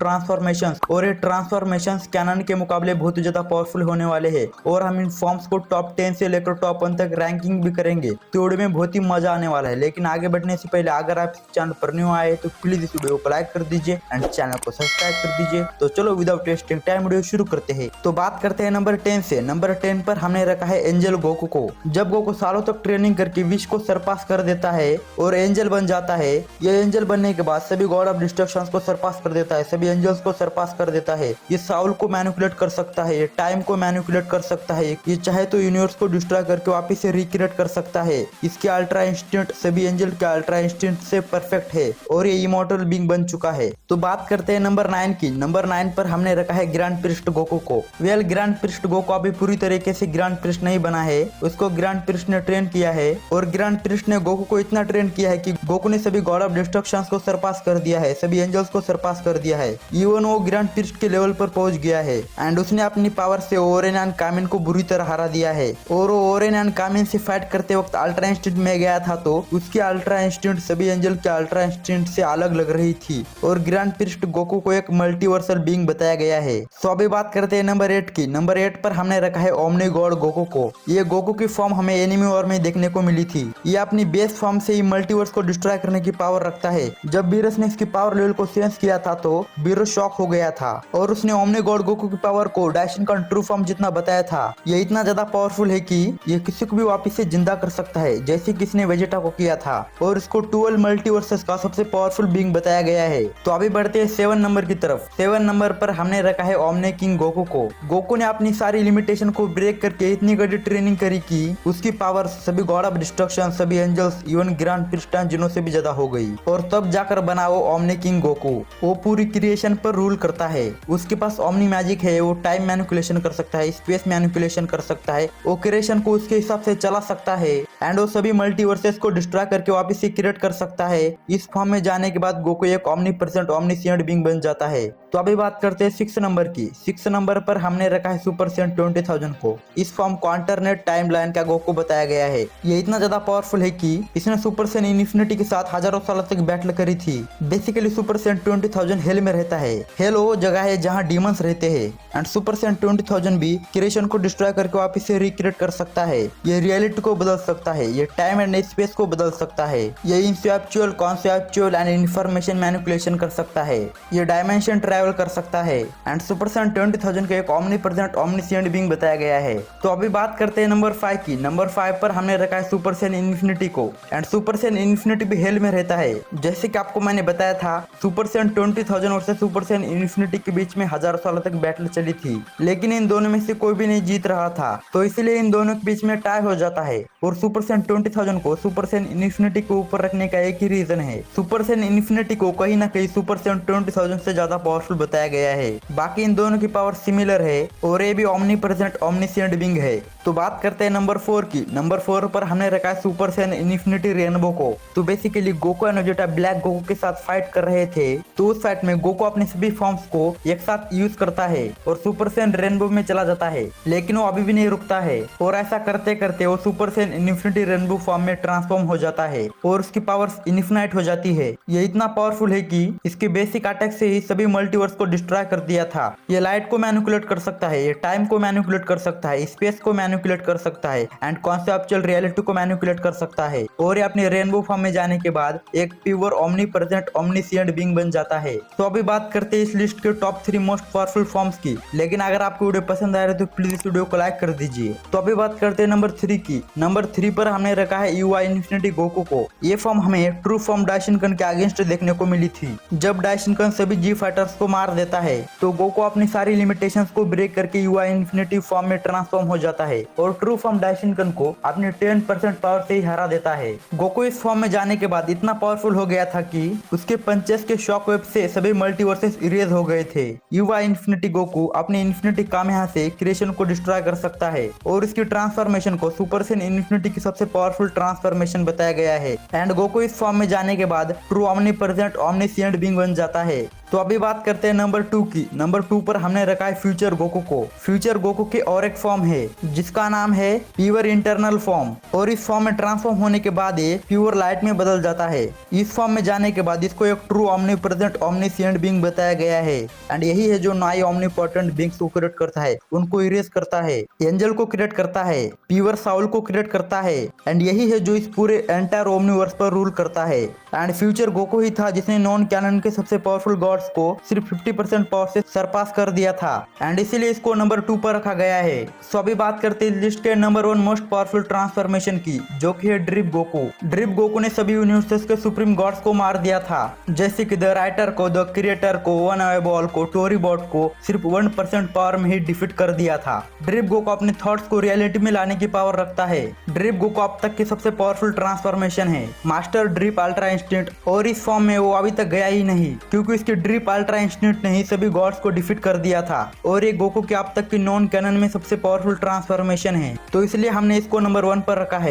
Transformation, और ये transformation cannon के मुकाबले बहुत ज्यादा पावरफुल होने वाले हैं और हम इन फॉर्म्स को टॉप 10 से लेकर टॉप 1 तक रैंकिंग भी करेंगे। तो वीडियो में बहुत ही मजा आने वाला है। लेकिन आगे बढ़ने से पहले अगर आप इस चैनल पर न्यू आए तो प्लीज इस वीडियो को लाइक कर दीजिए एंड चैनल को सब्सक्राइब कर दीजिए। तो चलो विदाउट वेस्टिंग टाइम वीडियो शुरू करते हैं। तो बात करते हैं नंबर 10 से। नंबर 10 पर हमने रखा है एंजल गोकू को। जब गोकू सालों तक ट्रेनिंग करके विश को सरपास कर देता है और एंजल बन जाता है, ये एंजल बनने के बाद सभी गॉड ऑफ डिस्ट्रक्शंस को सरपास कर देता है, सभी एंजल्स को सरपास कर देता है। ये साउल को मैनिपुलेट कर सकता है, ये टाइम को मैनिपुलेट कर सकता है, ये चाहे तो यूनिवर्स को डिस्ट्रॉय करके वापस से रिक्रिएट कर सकता है। इसके अल्ट्रा इंस्टिंक्ट सभी एंजल के अल्ट्रा इंस्टिंक्ट से परफेक्ट है और ये इमॉर्टल बीइंग बन चुका है। तो बात करते हैं नंबर 9 की। नंबर 9 पर हमने रखा है ग्रैंड प्रिस्ट गोकू को। वेल, ग्रैंड प्रिस्ट गोकू अभी पूरी तरीके से ग्रैंड प्रिस्ट नहीं बना है, उसको ग्रैंड प्रिस्ट ने ट्रेन किया है और ग्रैंड प्रिस्ट ने गोकू को इतना ट्रेन किया है कि गोकू ने सभी गॉड ऑफ डिस्ट्रक्शंस को सरपास कर दिया है, सभी एंजल्स को सरपास कर दिया है। इवन वो ग्रैंड प्रिस्ट के लेवल पर पहुंच गया है एंड उसने अपनी पावर से ओरेन एंड कामिन को बुरी तरह हरा दिया है। और वो ओरेन एंड कामिन से फाइट करते वक्त अल्ट्रा इंस्टिंक्ट में गया था तो उसकी अल्ट्रा इंस्टिंक्ट सभी एंजल के अल्ट्रा इंस्टिंक्ट से अलग लग रही थी और ग्रैंड प्रिस्ट गोकू को एक मल्टीवर्सल बीइंग बताया गया है। तो अभी बात करते हैं नंबर 8 की। नंबर 8 पर हमने रखा है ओमनी गॉड गोकू को। ये गोकू की फॉर्म हमें एनिमी वॉर में देखने को मिली थी। ये अपनी बेस फॉर्म से ही मल्टीवर्स को डिस्ट्रॉय करने की पावर रखता है। जब बीरस ने इसकी पावर लेवल को सेंस किया था तो बीरस शॉक हो गया था और उसने ओमनी गॉड गोकू की पावर को डायशन का ट्रू फॉर्म जितना बताया था। ये इतना ज्यादा पावरफुल है कि ये किसी को भी वापस से जिंदा कर सकता है, जैसे किसने वेजेटा को किया था और इसको 12 मल्टीवर्सेस का सबसे पावरफुल बीइंग बताया गया है। तो अभी बढ़ते हैं 7 नंबर की तरफ। 7 नंबर पर हमने रखा है ओमनी किंग गोकू को। गोकू ने अपनी सारी लिमिटेशन को ब्रेक करके इतनी गड़ी ट्रेनिंग करी कि उसकी पावर सभी गॉड ऑफ डिस्ट्रक्शन, सभी एंजल्स, इवन ग्रैंड प्रिस्ट जिनों से भी ज्यादा हो गई और तब जाकर बना वो ओमनी किंग गोकू। वो पूरी क्रिएशन पर रूल करता है, उसके पास ओमनी मैजिक है, वो टाइम मैनिपुलेशन कर सकता है, स्पेस मैनिपुलेशन कर सकता है, वो क्रिएशन को उसके हिसाब से चला सकता है एंड वो सभी मल्टीवर्सेस को डिस्ट्रॉय करके वापस से क्रिएट कर सकता है। इस फॉर्म में जाने के बाद गोकू एक ओमनीप्रेजेंट ओमनीसिएंट बीइंग बन जाता है। तो अभी बात करते हैं 6 नंबर की। 6 नंबर पर हमने रखा है सुपर सेंट 20,000 को। इस फॉर्म को अल्टरनेट टाइमलाइन का गोकू बताया गया है। ये इतना ज्यादा पावरफुल है कि इसने सुपर सेंट इन्फिनिटी के साथ हजारों सालों तक बैटल करी थी। बेसिकली सुपर सेंट 20,000 हेल में रहता है। हेल वो जगह है जहाँ डीमंस रहते हैं एंड सुपर सेंट 20,000 भी क्रिएशन को डिस्ट्रॉय करके वापस से रिक्रिएट कर सकता है। ये रियलिटी को बदल सकता है, ये टाइम एंड स्पेस को बदल सकता है, ये इंसेप्चुअल, कॉन्सेप्चुअल एंड इंफॉर्मेशन मैनिपुलेशन कर सकता है, ये डायमेंशन ट्रैवल कर सकता है एंड सुपर सेंट 20,000 के एक ओमनीप्रेजेंट ओमनीसिएंट बीइंग बताया गया है। तो अभी बात करते हैं नंबर 5 की। नंबर 5 पर हमने रखा है सुपर सेंट इन्फिनिटी को एंड सुपर सेंट इन्फिनिटी भी हेल में रहता है। जैसे कि आपको मैंने बताया था, सुपर सेंट 20,000 और सुपर सेंट इन्फिनिटी के बीच में हजारों सालों तक बैटल चली थी, लेकिन इन दोनों में से कोई भी नहीं जीत रहा था, तो इसलिए इन दोनों के बीच में टाई हो जाता है और सुपर सेंट 20,000 को सुपर सेंट इन्फिनिटी के ऊपर रखने का एक ही रीजन है। सुपर सेंट इन्फिनिटी को कहीं ना कहीं सुपर सेंट 20,000 से ज्यादा पावरफुल बताया गया है। बाकी इन दोनों की पावर सिमिलर है और ये भी ओमनीप्रेजेंट ओमनीसिएंट बीइंग है। तो बात करते हैं नंबर 4 की। नंबर 4 पर हमने रखा है सुपर सेंट इन्फिनिटी रेनबो को। तो basically Goku and Vegeta black Goku के साथ फाइट कर रहे थे, तो उस फाइट में गोकू अपने सभी फॉर्म्स को एक साथ यूज करता है और सुपर सेंट रेनबो में चला जाता है, लेकिन वो अभी भी नहीं रुकता है और ऐसा करते करते वो super saint infinity rainbow form में ट्रांसफॉर्म हो जाता है और उसकी पावर्स इन्फिनाइट हो जाती है। ये इतना पावरफुल है कि इसके बेसिक अटैक से ही सभी मल्टीवर्स को डिस्ट्रॉय कर दिया था। ये लाइट को मैनिपुलेट कर सकता है, ये टाइम को मैनिपुलेट कर सकता है, स्पेस को मैनिपुलेट कर सकता है एंड कॉन्सेप्चुअल रियलिटी को मैनिपुलेट कर सकता है और ये अपने रेनबो फॉर्म में जाने के बाद एक प्योर ओमनीप्रेजेंट ओमनीसिएंट बीइंग बन जाता है। तो अभी बात करते हैं इस लिस्ट के टॉप 3 मोस्ट पावरफुल फॉर्म्स की। लेकिन अगर आपको वीडियो पसंद आ रहा है तो प्लीज इस वीडियो को लाइक कर दीजिए। तो अभी बात करते हैं नंबर 3 की। नंबर 3 पर हमने रखा है यूआई इन्फिनिटी गोकू को। ये फॉर्म हमें ट्रू फॉर्म डायशिनकन के अगेंस्ट देखने को मिली थी। जब डायशिनकन सभी जी फाइटर्स को मार देता है तो गोकू अपनी सारी लिमिटेशंस को ब्रेक करके यूआई इन्फिनिटी फॉर्म में ट्रांसफॉर्म हो जाता है और ट्रू फॉर्म डायशिनकन को अपने 10% पावर से ही हरा देता है। गोकू इस फॉर्म में जाने के बाद इतना पावरफुल हो गया था कि उसके पंचेस के शॉक वेव से सभी मल्टीवर्सेस इरेज हो गए थे। यूआई इन्फिनिटी गोकू अपने इन्फिनिटी कामेहा से क्रिएशन को डिस्ट्रॉय कर सकता है और इसकी ट्रांसफॉर्मेशन को सुपर सेंट इन्फिनिटी की सबसे पावरफुल ट्रांसफॉर्मेशन बताया गया है एंड गोकू इस फॉर्म में जाने के बाद ट्रू ओमनीप्रेजेंट ओमनीसिएंट बीइंग बन जाता है। तो अभी बात करते हैं नंबर 2 की। नंबर 2 पर हमने रखा है फ्यूचर गोकू को। फ्यूचर गोकू के और एक फॉर्म है जिसका नाम है प्योर इंटरनल फॉर्म, और इस फॉर्म में ट्रांसफॉर्म होने के बाद ये प्योर लाइट में बदल जाता है। इस फॉर्म में जाने के बाद इसको एक ट्रू ऑमनीप्रेजेंट ओमनिशिएंट बीइंग बताया गया है, एंड यही है जो 9 ऑमनीपोटेंट बीइंग्स को क्रिएट करता है, उनको इरेज करता है, एंजल को क्रिएट करता है, प्योर साउल को क्रिएट करता है, एंड यही है जो इस पूरे एंटायर ओमनीवर्स पर रूल करता है। एंड फ्यूचर गोकू ही था जिसने नॉन कैनन के सबसे पावरफुल गॉड्स को सिर्फ 50% पावर से सरपास कर दिया था, एंड इसीलिए इसको नंबर 2 पर रखा गया है। सो अभी बात करते हैं लिस्ट के नंबर 1 मोस्ट पावरफुल ट्रांसफॉर्मेशन की, जो कि है ड्रिप गोकू। ड्रिप गोकू ने सभी यूनिवर्सेस के सुप्रीम गॉड्स को मार दिया था, जैसे कि द राइटर को, द क्रिएटर को, वन बॉल को, टोरी बॉट को सिर्फ 1% पावर में ही डिफीट कर दिया था। ड्रिप गोकू अपने थॉट्स को रियलिटी में लाने की पावर रखता है। ड्रिप गोकू अब तक की सबसे पावरफुल ट्रांसफॉर्मेशन है, मास्टर ड्रिप अल्ट्रा इंस्टेंट, और इस फॉर्म में वो अभी तक गया ही नहीं, क्योंकि इसकी ड्रिप अल्ट्रा इंस्टेंट ने ही सभी गॉड्स को डिफीट कर दिया था, और ये गोकू के अब तक की नॉन कैनन में सबसे पावरफुल ट्रांसफॉर्मेशन है, तो इसलिए हमने इसको नंबर 1 पर रखा है।